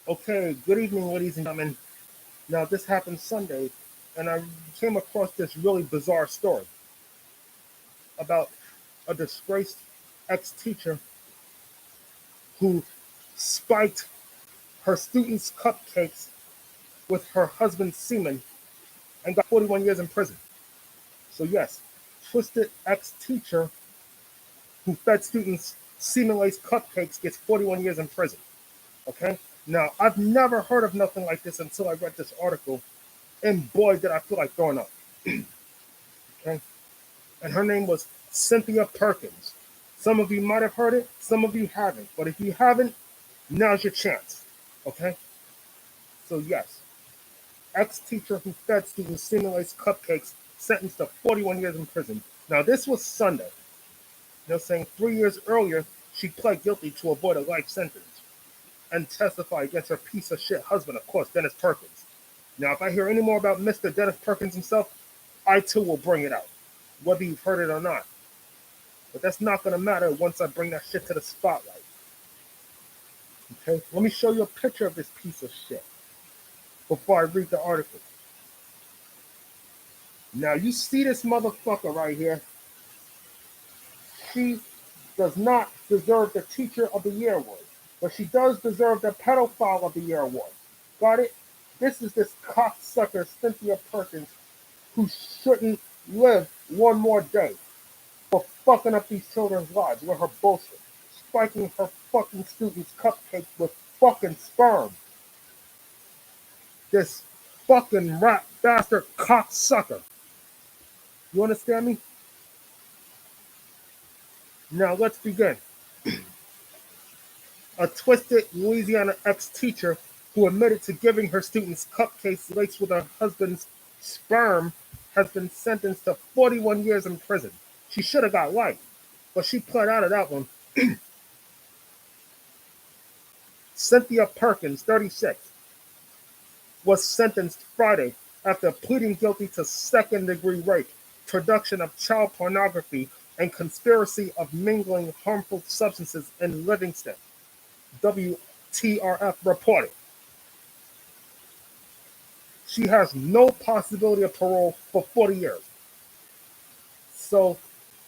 Okay, good evening, ladies and gentlemen. Now, this happened Sunday, and I came across this really bizarre story about a disgraced ex teacher who spiked her students' cupcakes with her husband's semen and got 41 years in prison. So, yes, twisted ex teacher who fed students semen-laced cupcakes gets 41 years in prison. Okay? Now, I've never heard of nothing like this until I read this article, and boy, did I feel like throwing up. Okay? And her name was Cynthia Perkins. Some of you might have heard it, some of you haven't. But if you haven't, now's your chance. Okay? So, yes, ex teacher who fed students semen-laced cupcakes sentenced to 41 years in prison. Now, this was Sunday. They're saying 3 years earlier, she pled guilty to avoid a life sentence and testify against her piece of shit husband, of course, Dennis Perkins. Now, if I hear any more about Mr. Dennis Perkins himself, I too will bring it out, whether you've heard it or not. But that's not going to matter once I bring that shit to the spotlight. Okay? Let me show you a picture of this piece of shit before I read the article. Now, you see this motherfucker right here. She does not deserve the Teacher of the Year award, but she does deserve the Pedophile of the Year award. Got it? This is this cocksucker, Cynthia Perkins, who shouldn't live one more day for fucking up these children's lives with her bullshit, spiking her fucking students' cupcakes with fucking sperm. This fucking rat bastard cocksucker. You understand me? Now let's begin. A twisted Louisiana ex-teacher who admitted to giving her students cupcakes laced with her husband's sperm has been sentenced to 41 years in prison. She should have got life, but she pled out of that one. Cynthia Perkins, 36, was sentenced Friday after pleading guilty to second-degree rape, production of child pornography, and conspiracy of mingling harmful substances in Livingston, WTRF reported. She has no possibility of parole for 40 years. So,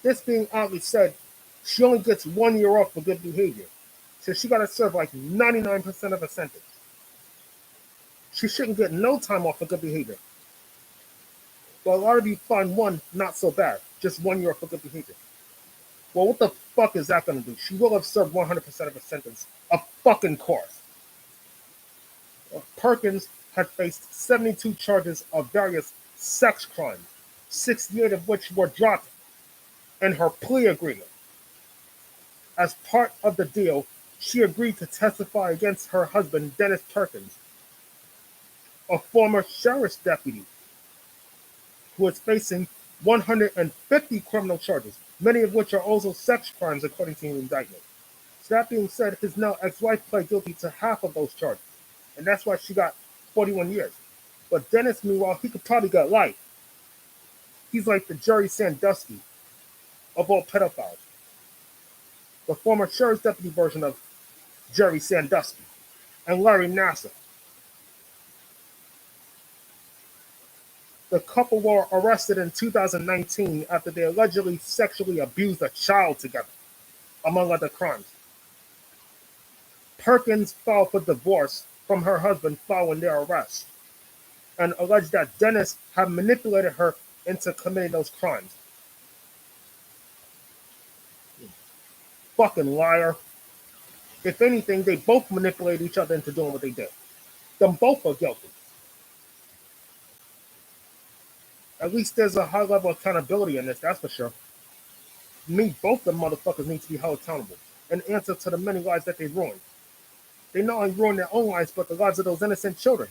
this being oddly said, she only gets 1 year off for good behavior. So she got to serve like 99% of her sentence. She shouldn't get no time off for good behavior. But a lot of you find one not so bad, just 1 year for good behavior. Well, what the fuck is that going to do? She will have served 100% of her sentence. A fucking course. Perkins had faced 72 charges of various sex crimes, 68 of which were dropped in her plea agreement. As part of the deal, she agreed to testify against her husband, Dennis Perkins, a former sheriff's deputy who is facing 150 criminal charges, many of which are also sex crimes, according to the indictment. So that being said, his now ex-wife pled guilty to half of those charges, and that's why she got 41 years. But Dennis, meanwhile, he could probably get life. He's like the Jerry Sandusky of all pedophiles, the former sheriff's deputy version of Jerry Sandusky and Larry Nassar. The couple were arrested in 2019 after they allegedly sexually abused a child together, among other crimes. Perkins filed for divorce from her husband following their arrest and alleged that Dennis had manipulated her into committing those crimes. Fucking liar. If anything, they both manipulated each other into doing what they did. Them both are guilty. At least there's a high level of accountability in this, that's for sure. Both the motherfuckers need to be held accountable and answer to the many lives that they ruined. They not only ruined their own lives, but the lives of those innocent children,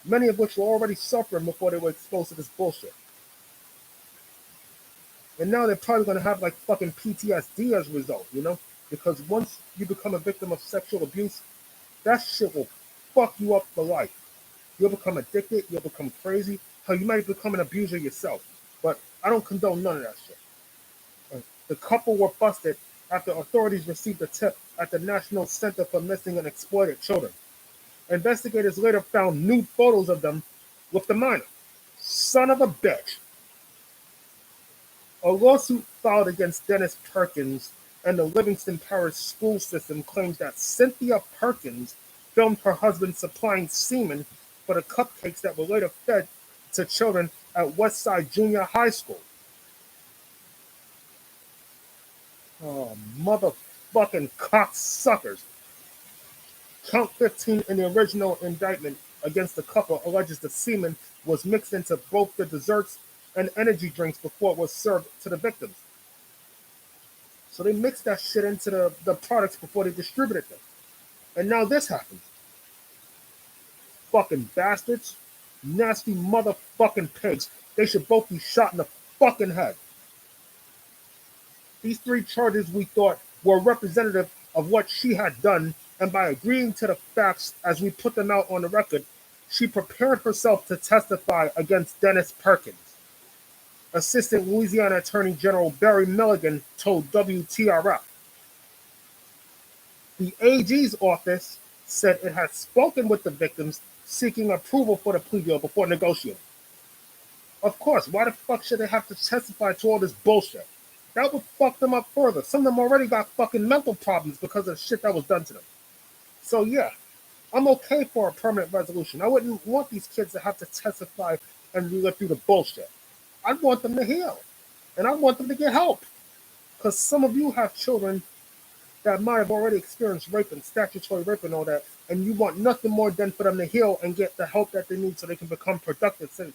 many of which were already suffering before they were exposed to this bullshit. And now they're probably going to have like fucking PTSD as a result, you know? Because once you become a victim of sexual abuse, that shit will fuck you up for life. You'll become addicted, you'll become crazy. Hell, you might become an abuser yourself. But I don't condone none of that shit. The couple were busted after authorities received a tip at the National Center for Missing and Exploited Children, Investigators later found nude photos of them with the minor. Son of a bitch. A lawsuit filed against Dennis Perkins and the Livingston Parish school system claims that Cynthia Perkins filmed her husband supplying semen for the cupcakes that were later fed to children at Westside Junior High School. Oh, motherfucking cocksuckers. Count 15 in the original indictment against the couple alleges the semen was mixed into both the desserts and energy drinks before it was served to the victims. So they mixed that shit into the products before they distributed them. And now this happens. Fucking bastards. Nasty motherfucking pigs. They should both be shot in the fucking head. These three charges we thought were representative of what she had done, and by agreeing to the facts as we put them out on the record, she prepared herself to testify against Dennis Perkins. Assistant Louisiana Attorney General Barry Milligan told WTRF. The AG's office said it had spoken with the victims seeking approval for the plea deal before negotiating. Of course, why the fuck should they have to testify to all this bullshit? That would fuck them up further. Some of them already got fucking mental problems because of shit that was done to them. So yeah, I'm okay for a permanent resolution. I wouldn't want these kids to have to testify and relive through the bullshit. I want them to heal. And I want them to get help. Because some of you have children that might have already experienced rape and statutory rape and all that, and you want nothing more than for them to heal and get the help that they need so they can become productive citizens.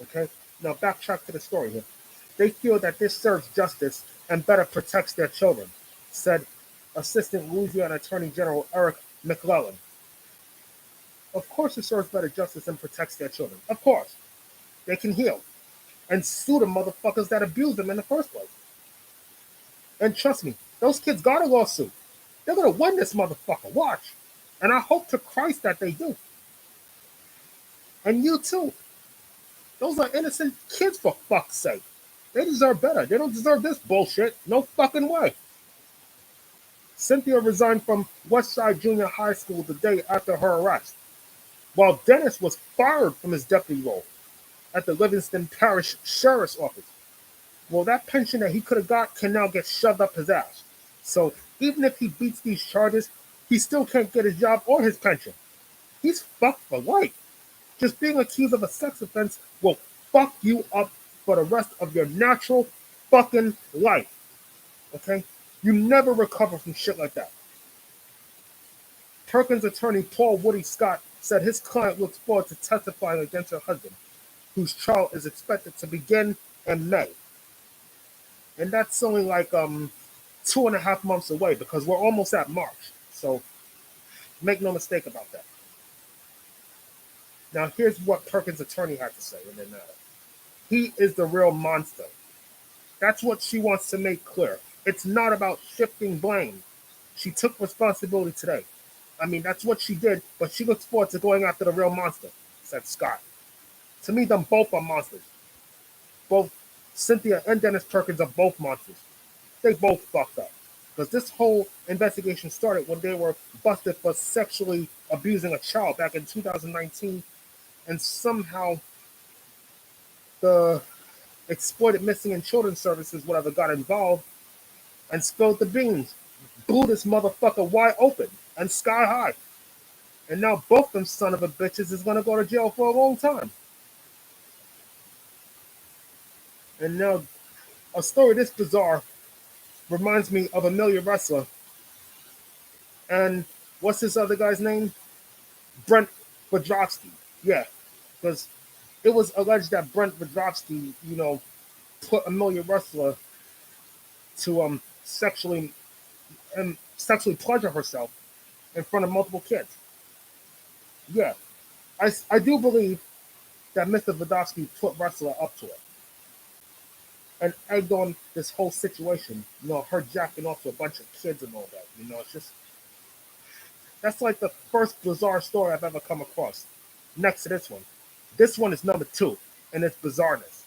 Okay? Now backtrack to the story here. They feel that this serves justice and better protects their children, said Assistant Louisiana Attorney General Eric McClellan. Of course it serves better justice and protects their children. Of course. They can heal and sue the motherfuckers that abused them in the first place. And trust me, those kids got a lawsuit. They're going to win this motherfucker. Watch. And I hope to Christ that they do. And you too. Those are innocent kids, for fuck's sake. They deserve better. They don't deserve this bullshit. No fucking way. Cynthia resigned from Westside Junior High School the day after her arrest, while Dennis was fired from his deputy role at the Livingston Parish Sheriff's Office. Well, that pension that he could have got can now get shoved up his ass. So even if he beats these charges, he still can't get his job or his pension. He's fucked for life. Just being accused of a sex offense will fuck you up for the rest of your natural fucking life. Okay? You never recover from shit like that. Perkins' attorney Paul Woody Scott said his client looks forward to testifying against her husband, whose trial is expected to begin in May. And that's only like 2.5 months away because we're almost at March. So make no mistake about that. Now here's what Perkins' attorney had to say in the matter. He is the real monster. That's what she wants to make clear. It's not about shifting blame. She took responsibility today. I mean, that's what she did, but she looks forward to going after the real monster, said Scott. To me, them both are monsters. Both Cynthia and Dennis Perkins are both monsters. They both fucked up. Because this whole investigation started when they were busted for sexually abusing a child back in 2019. And somehow the exploited missing and children's services, whatever, got involved and spilled the beans. Blew this motherfucker wide open and sky high. And now both them son of a bitches is going to go to jail for a long time. And now a story this bizarre reminds me of Amelia Wrestler. And what's this other guy's name? Brent Wojcicki. Yeah, because it was alleged that Brent Wojcicki, put Amelia Wrestler to sexually pleasure herself in front of multiple kids. Yeah, I do believe that Mr. Wojcicki put Wrestler up to it and egged on this whole situation. Her jacking off to a bunch of kids and all that. It's just, that's like the first bizarre story I've ever come across. Next to this one. This one is number 2 in its bizarreness.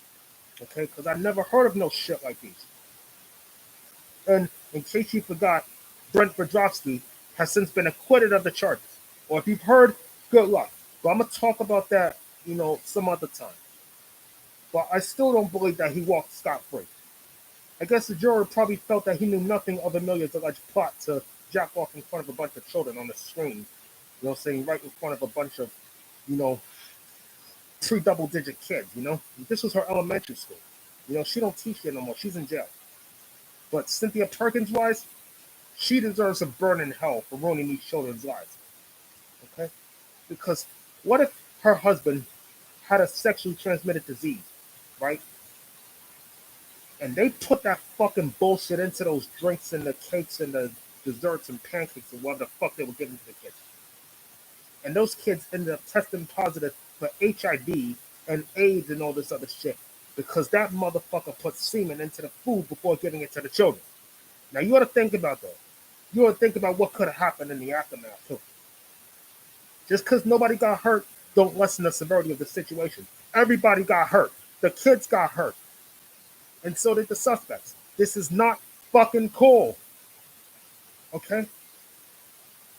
Okay, because I never heard of no shit like these. And in case you forgot, Brent Wojcicki has since been acquitted of the charges. Or if you've heard, good luck. But I'm going to talk about that, some other time. But I still don't believe that he walked scot-free. I guess the jury probably felt that he knew nothing of Amelia's alleged plot to jack off in front of a bunch of children on the screen, saying right in front of a bunch of, you know, three double-digit kids, This was her elementary school. She don't teach here no more. She's in jail. But Cynthia Perkins wise, she deserves a burn in hell for ruining these children's lives. Okay? Because what if her husband had a sexually transmitted disease, right? And they put that fucking bullshit into those drinks and the cakes and the desserts and pancakes and whatever the fuck they were giving to the kids. And those kids ended up testing positive for HIV and AIDS and all this other shit because that motherfucker put semen into the food before giving it to the children. Now you ought to think about that. You ought to think about what could have happened in the aftermath too. Just because nobody got hurt don't lessen the severity of the situation. Everybody got hurt. The kids got hurt. And so did the suspects. This is not fucking cool. Okay?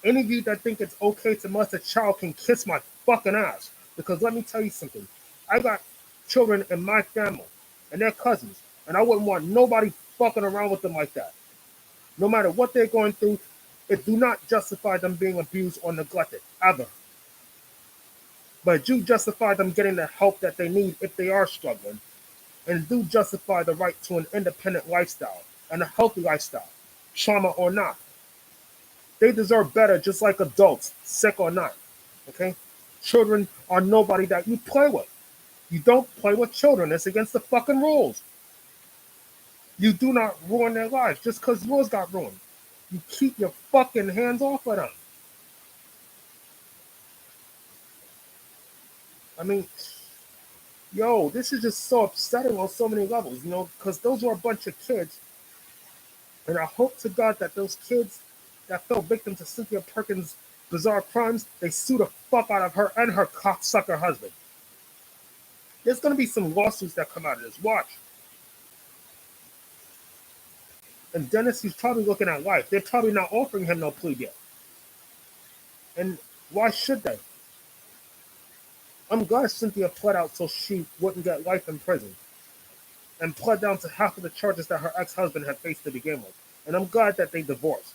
Any of you that think it's okay to molest a child can kiss my fucking ass. Because let me tell you something. I got children in my family and their cousins. And I wouldn't want nobody fucking around with them like that. No matter what they're going through, it do not justify them being abused or neglected, ever. But it do justify them getting the help that they need if they are struggling. And do justify the right to an independent lifestyle and a healthy lifestyle, trauma or not. They deserve better just like adults, sick or not. Okay? Children are nobody that you play with. You don't play with children. It's against the fucking rules. You do not ruin their lives just because yours got ruined. You keep your fucking hands off of them. I mean, yo, this is just so upsetting on so many levels, because those were a bunch of kids. And I hope to God that those kids that fell victim to Cynthia Perkins' bizarre crimes, they sue the fuck out of her and her cocksucker husband. There's going to be some lawsuits that come out of this. Watch. And Dennis, he's probably looking at life. They're probably not offering him no plea yet. And why should they? I'm glad Cynthia pled out so she wouldn't get life in prison. And pled down to half of the charges that her ex-husband had faced to begin with. And I'm glad that they divorced.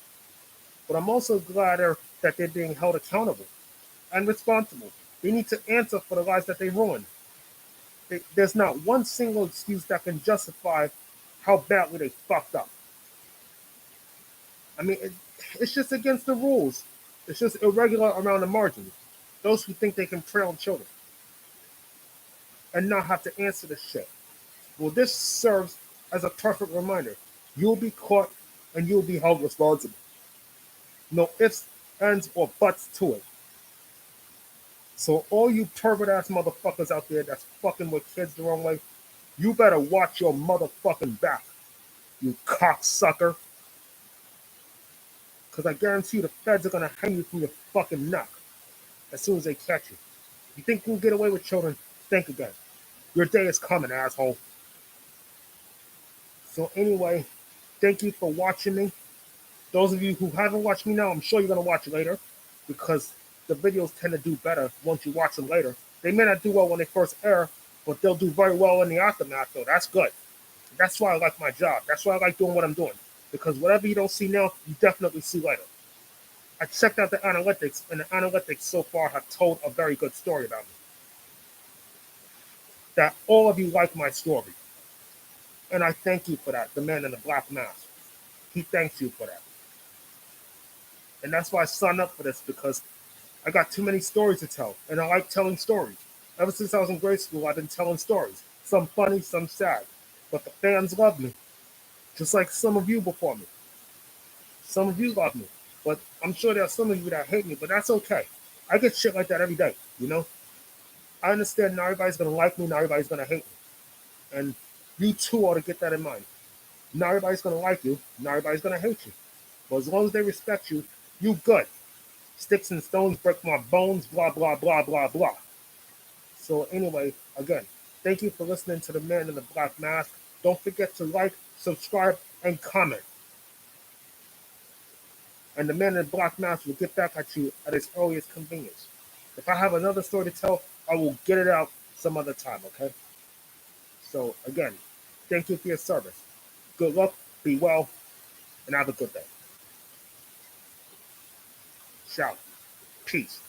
But I'm also glad that they're being held accountable and responsible. They need to answer for the lives that they ruined. There's not one single excuse that can justify how badly they fucked up. I mean, it's just against the rules. It's just irregular around the margins. Those who think they can prey on children and not have to answer this shit. Well, this serves as a perfect reminder. You'll be caught and you'll be held responsible. No ifs, ands, or buts to it. So all you pervert-ass motherfuckers out there that's fucking with kids the wrong way, you better watch your motherfucking back, you cocksucker. Because I guarantee you the feds are going to hang you from your fucking neck as soon as they catch you. You think you can get away with children? Think again. Your day is coming, asshole. So anyway, thank you for watching me. Those of you who haven't watched me now, I'm sure you're going to watch it later because the videos tend to do better once you watch them later. They may not do well when they first air, but they'll do very well in the aftermath, though. That's good. That's why I like my job. That's why I like doing what I'm doing. Because whatever you don't see now, you definitely see later. I checked out the analytics, and the analytics so far have told a very good story about me. That all of you like my story. And I thank you for that, the man in the black mask. He thanks you for that. And that's why I signed up for this, because I got too many stories to tell, and I like telling stories. Ever since I was in grade school, I've been telling stories. Some funny, some sad. But the fans love me, just like some of you before me. Some of you love me, but I'm sure there are some of you that hate me, but that's okay. I get shit like that every day, I understand not everybody's going to like me, not everybody's going to hate me. And you too ought to get that in mind. Not everybody's going to like you, not everybody's going to hate you. But as long as they respect you, you good. Sticks and stones break my bones, blah, blah, blah, blah, blah. So anyway, again, thank you for listening to the man in the black mask. Don't forget to like, subscribe, and comment. and the man in the black mask will get back at you at his earliest convenience. If I have another story to tell, I will get it out some other time, okay? So, again, thank you for your service. Good luck, be well, and have a good day. Ciao. Peace.